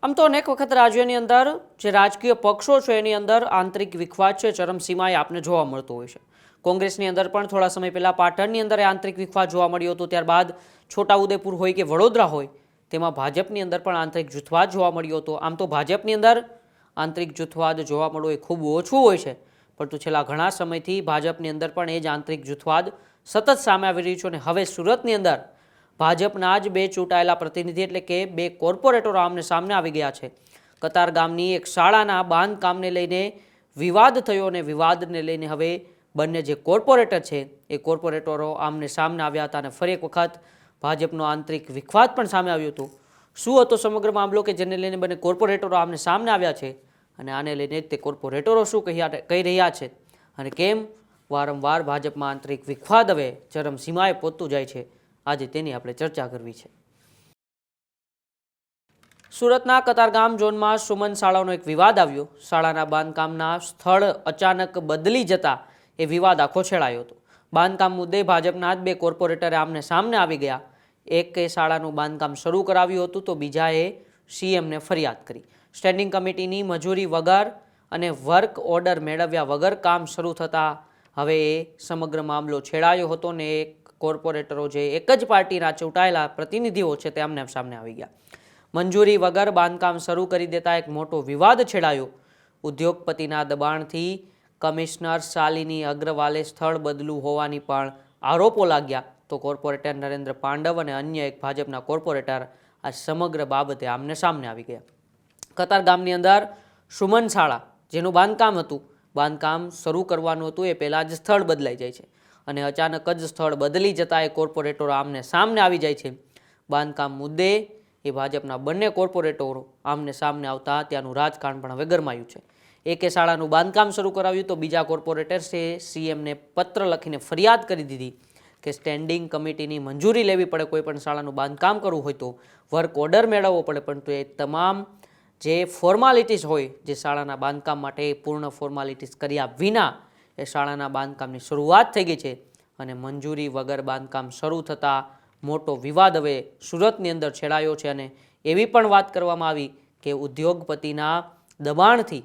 આમ તો અનેક વખત રાજ્યની અંદર જે રાજકીય પક્ષો છે એની અંદર આંતરિક વિખવાદ છે ચરમસીમાએ આપને જોવા મળતો હોય છે. કોંગ્રેસની અંદર પણ થોડા સમય પહેલાં પાટણની અંદર આંતરિક વિખવાદ જોવા મળ્યો હતો. ત્યારબાદ છોટાઉદેપુર હોય કે વડોદરા હોય તેમાં ભાજપની અંદર પણ આંતરિક જૂથવાદ જોવા મળ્યો હતો. આમ તો ભાજપની અંદર આંતરિક જૂથવાદ જોવા મળવો એ ખૂબ ઓછું હોય છે, પરંતુ છેલ્લા ઘણા સમયથી ભાજપની અંદર પણ એ જ આંતરિક જૂથવાદ સતત સામે આવી રહ્યું છે. અને હવે સુરતની અંદર ભાજપના જ બે ચૂંટાયેલા પ્રતિનિધિ એટલે કે બે કોર્પોરેટરો આમને સામને આવી ગયા છે. કતાર ગામની એક શાળાના બાંધકામને લઈને વિવાદ થયો અને વિવાદને લઈને હવે બંને જે કોર્પોરેટર છે એ કોર્પોરેટરો આમને સામને આવ્યા હતા અને ફરી એક વખત ભાજપનો આંતરિક વિખવાદ પણ સામે આવ્યો હતો. શું હતો સમગ્ર મામલો કે જેને લઈને બંને કોર્પોરેટરો આમને સામને આવ્યા છે અને આને લઈને તે કોર્પોરેટરો શું કહી રહ્યા છે અને કેમ વારંવાર ભાજપમાં આંતરિક વિખવાદ હવે ચરમસીમાએ પહોંચતું જાય છે, આજે તેની આપણે ચર્ચા કરવી છે. સુરતના કતારગામ ઝોનમાં સુમન શાળાનો એક વિવાદ આવ્યો. શાળાના બાંધકામના સ્થળ અચાનક બદલી જતા એ વિવાદ આખો છેડાયો હતો. બાંધકામ મુદ્દે ભાજપના જ બે કોર્પોરેટરે આમને સામને આવી ગયા. એકે શાળાનું બાંધકામ શરૂ કરાવ્યું હતું તો બીજાએ સીએમને ફરિયાદ કરી. સ્ટેન્ડિંગ કમિટીની મંજૂરી વગર અને વર્ક ઓર્ડર મેળવ્યા વગર કામ શરૂ થતાં હવે એ સમગ્ર મામલો છેડાયો હતો ને એક કોર્પોરેટરો જે એક જ પાર્ટીના ચૂંટાયેલા પ્રતિનિધિઓ છે તે આમને સામને આવી ગયા. મંજૂરી વગર બાંધકામ શરૂ કરી દેતા એક મોટો વિવાદ છેડાયો. ઉદ્યોગપતિના દબાણથી કમિશનર શાલિની અગ્રવાલે સ્થળ બદલું હોવાની પણ આરોપો લાગ્યા તો કોર્પોરેટર નરેન્દ્ર પાંડવ અને અન્ય એક ભાજપના કોર્પોરેટર આ સમગ્ર બાબતે આમને સામને આવી ગયા. કતાર ગામની અંદર સુમન શાળા જેનું બાંધકામ શરૂ કરવાનું હતું એ પહેલાં જ સ્થળ બદલાઈ જાય છે અને અચાનક જ સ્થળ બદલી જતાં એ કોર્પોરેટરો આમને સામને આવી જાય છે. બાંધકામ મુદ્દે એ ભાજપના બંને કોર્પોરેટરો આમને સામને આવતા ત્યાંનું રાજકારણ પણ હવે ગરમાયું છે. એકે શાળાનું બાંધકામ શરૂ કરાવ્યું તો બીજા કોર્પોરેટર્સે સીએમને પત્ર લખીને ફરિયાદ કરી દીધી કે સ્ટેન્ડિંગ કમિટીની મંજૂરી લેવી પડે, કોઈ પણ શાળાનું બાંધકામ કરવું હોય તો વર્ક ઓર્ડર મેળવવો પડે, પરંતુ એ તમામ જે ફોર્માલિટીઝ હોય જે શાળાના બાંધકામ માટે પૂર્ણ ફોર્માલિટીઝ કર્યા વિના એ શાળાના બાંધકામની શરૂઆત થઈ ગઈ છે અને મંજૂરી વગર બાંધકામ શરૂ થતાં મોટો વિવાદ હવે સુરતની અંદર છેડાયો છે. અને એવી પણ વાત કરવામાં આવી કે ઉદ્યોગપતિના દબાણથી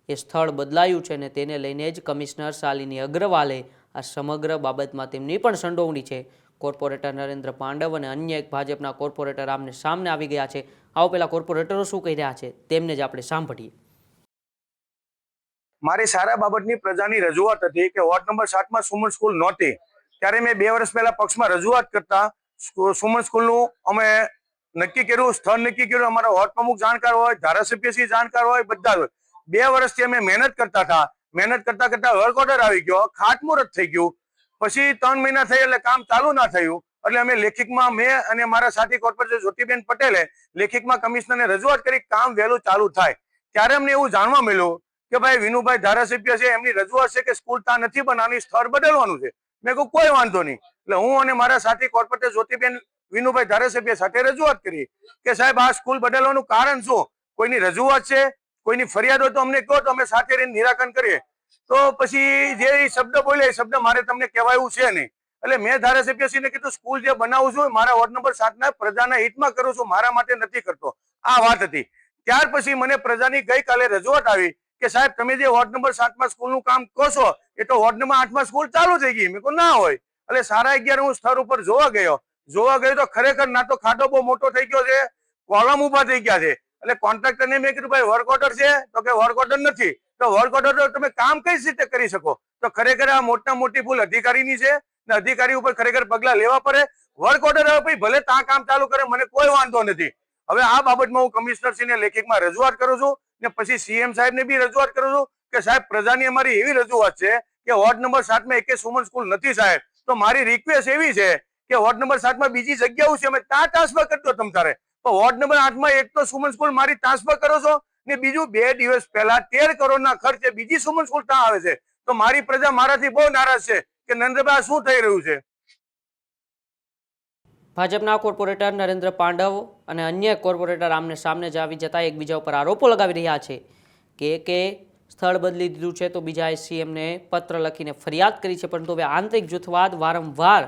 એ સ્થળ બદલાયું છે અને તેને લઈને જ કમિશનર શાલિની અગ્રવાલે આ સમગ્ર બાબતમાં તેમની પણ સંડોવણી છે. કોર્પોરેટર નરેન્દ્ર પાંડવ અને અન્ય એક ભાજપના કોર્પોરેટર આમને સામને આવી ગયા છે. આવો પેલા કોર્પોરેટરો શું કહી રહ્યા છે તેમને જ આપણે સાંભળીએ. મારી સારા બાબતની પ્રજાની રજૂઆત હતી કે વોર્ડ નંબર 7માં સુમન સ્કૂલ નહોતી ત્યારે મેં 2 વર્ષ પહેલા પક્ષમાં રજૂઆત કરતા સુમન સ્કૂલનું અમે નક્કી કર્યું, સ્થળ નક્કી કર્યું. અમારા વોર્ડ પ્રમુખ જાણકાર હોય, ધારાસભ્યશ્રી જાણકાર હોય, બધા હોય. 2 વર્ષથી અમે મહેનત કરતા હતા. મહેનત કરતા કરતા વર્ક ઓર્ડર આવી ગયો, ખાતમુહૂર્ત થઈ ગયું. પછી 3 મહિના થઈ એટલે કામ ચાલુ ના થયું. એટલે અમે લેખિતમાં મેં અને મારા સાથી કોર્પોરેટર જ્યોતિબેન પટેલે લેખિતમાં કમિશનરને રજૂઆત કરી કામ વહેલું ચાલુ થાય. ત્યારે અમને એવું જાણવા મળ્યું કે ભાઈ વિનુભાઈ ધારાસભ્ય છે એમની રજૂઆત છે કે સ્કૂલ ત્યાં નથી બનાવવાની, સ્થળ બદલવાનું છે. મેં કહ્યું કોઈ વાંધો નહીં. એટલે હું અને મારા સાથી કોર્પોરેટર જ્યોતિબેન વિનુભાઈ ધારાસભ્ય સાથે રજૂઆત કરી કે સાહેબ આ સ્કૂલ બદલવાનું કારણ શું, કોઈની રજૂઆત છે, કોઈની ફરિયાદ હોય તો અમને કહો તો અમે સાથે રહીને નિરાકરણ કરીએ. તો પછી જે શબ્દ બોલ્યા એ શબ્દ મારે તમને કહેવાયું છે નહીં. એટલે મેં ધારાસભ્યશ્રીને કીધું સ્કૂલ જે બનાવું છું મારા વોર્ડ નંબર 7ના પ્રજાના હિતમાં કરું છું, મારા માટે નથી કરતો. આ વાત હતી. ત્યાર પછી મને પ્રજાની ગઈકાલે રજૂઆત આવી કે સાહેબ તમે જે વોર્ડ નંબર 7માં સ્કૂલનું કામ કહો છો એ તો વોર્ડ નંબર 8માં સ્કૂલ ચાલુ થઈ ગઈ. મેં કહ્યું ના હોય. એટલે 11:30 હું સ્થળ ઉપર જોવા ગયો તો ખરેખર ના તો ખાડો બહુ મોટો થઈ ગયો છે, કોલમ ઉભા થઈ ગયા છે. એટલે કોન્ટ્રાક્ટરને મેં કીધું ભાઈ વર્ક ઓર્ડર છે તો કે વર્ક ઓર્ડર નથી. તો વર્ક ઓર્ડર તમે કામ કઈ રીતે કરી શકો? તો ખરેખર આ મોટી ભૂલ અધિકારીની છે ને અધિકારી ઉપર ખરેખર પગલા લેવા પડે. વર્ક ઓર્ડર હવે પછી ભલે ત્યાં કામ ચાલુ કરે, મને કોઈ વાંધો નથી. હવે આ બાબતમાં હું કમિશનરશ્રીને લેખિતમાં રજૂઆત કરું છું ને પછી સીએમ સાહેબને બી રજૂઆત કરું છું કે સાહેબ પ્રજાની અમારી એવી રજૂઆત છે કે વોર્ડ નંબર 7માં એકે સુમન સ્કૂલ નથી સાહેબ. તો મારી રિક્વેસ્ટ એવી છે કે વોર્ડ નંબર 7માં બીજી જગ્યાઓ છે, અમે ત્યાં ટ્રાન્સફર કરતો તમ તારે. તો વોર્ડ નંબર 8માં એક તો સુમન સ્કૂલ મારી ટ્રાન્સફર કરો છો ને બીજું 2 દિવસ પહેલા 13 કરોડના ખર્ચે બીજી સુમન સ્કૂલ ત્યાં આવે છે. તો મારી પ્રજા મારાથી બહુ નારાજ છે કે નરેન્દ્રભાઈ શું થઈ રહ્યું છે. ભાજપના કોર્પોરેટર નરેન્દ્ર પાંડવ અને અન્ય કોર્પોરેટર આમને સામને જ આવી જતા એકબીજા ઉપર આરોપો લગાવી રહ્યા છે કે એકે સ્થળ બદલી દીધું છે તો બીજાએ સીએમને પત્ર લખીને ફરિયાદ કરી છે. પરંતુ હવે આંતરિક જૂથવાદ વારંવાર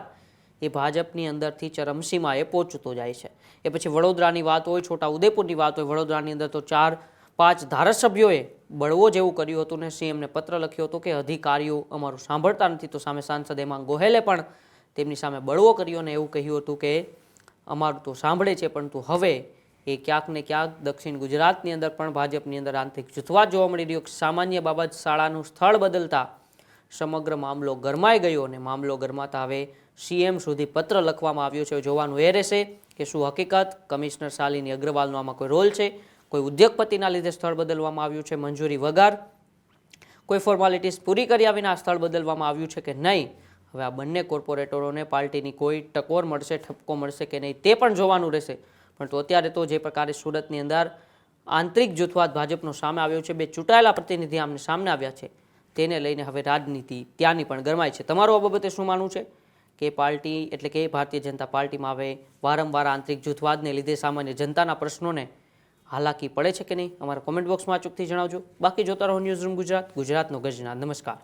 એ ભાજપની અંદરથી ચરમસીમાએ પહોંચતો જાય છે. એ પછી વડોદરાની વાત હોય, છોટા ઉદેપુરની વાત હોય, વડોદરાની અંદર તો 4-5 ધારાસભ્યોએ બળવો જેવું કર્યું હતું ને સીએમને પત્ર લખ્યો હતો કે અધિકારીઓ અમારું સાંભળતા નથી. તો સામે સાંસદ હેમાંગ ગોહેલે પણ તેમની સામે બળવો કર્યો અને એવું કહ્યું હતું કે અમારું તો સાંભળે છે, પરંતુ હવે એ ક્યાંક ને ક્યાંક દક્ષિણ ગુજરાતની અંદર પણ ભાજપની અંદર આંતરિક જૂથવાદ જોવા મળી રહ્યો. સામાન્ય બાબત શાળાનું સ્થળ બદલતા સમગ્ર મામલો ગરમાઈ ગયો અને મામલો ગરમાતા હવે સીએમ સુધી પત્ર લખવામાં આવ્યો છે. જોવાનું એ રહેશે કે શું હકીકત કમિશનર શાલિની અગ્રવાલનો આમાં કોઈ રોલ છે, કોઈ ઉદ્યોગપતિના લીધે સ્થળ બદલવામાં આવ્યું છે મંજૂરી વગર, કોઈ ફોર્માલિટીઝ પૂરી કર્યા વિના સ્થળ બદલવામાં આવ્યું છે કે નહીં. હવે આ બંને કોર્પોરેટરોને પાર્ટીની કોઈ ટકોર મળશે, ઠપકો મળશે કે નહીં તે પણ જોવાનું રહેશે. પરંતુ અત્યારે તો જે પ્રકારે સુરતની અંદર આંતરિક જૂથવાદ ભાજપનો સામે આવ્યો છે, બે ચૂંટાયેલા પ્રતિનિધિ આમને સામે આવ્યા છે, તેને લઈને હવે રાજનીતિ ત્યાંની પણ ગરમાય છે. તમારું આ બાબતે શું માનવું છે કે પાર્ટી એટલે કે ભારતીય જનતા પાર્ટીમાં હવે વારંવાર આંતરિક જૂથવાદને લીધે સામાન્ય જનતાના પ્રશ્નોને હાલાકી પડે છે કે નહીં? અમારા કોમેન્ટ બોક્સમાં અચૂકથી જણાવજો. બાકી જોતા રહો ન્યૂઝરૂમ ગુજરાત, ગુજરાતનો ગજના. નમસ્કાર.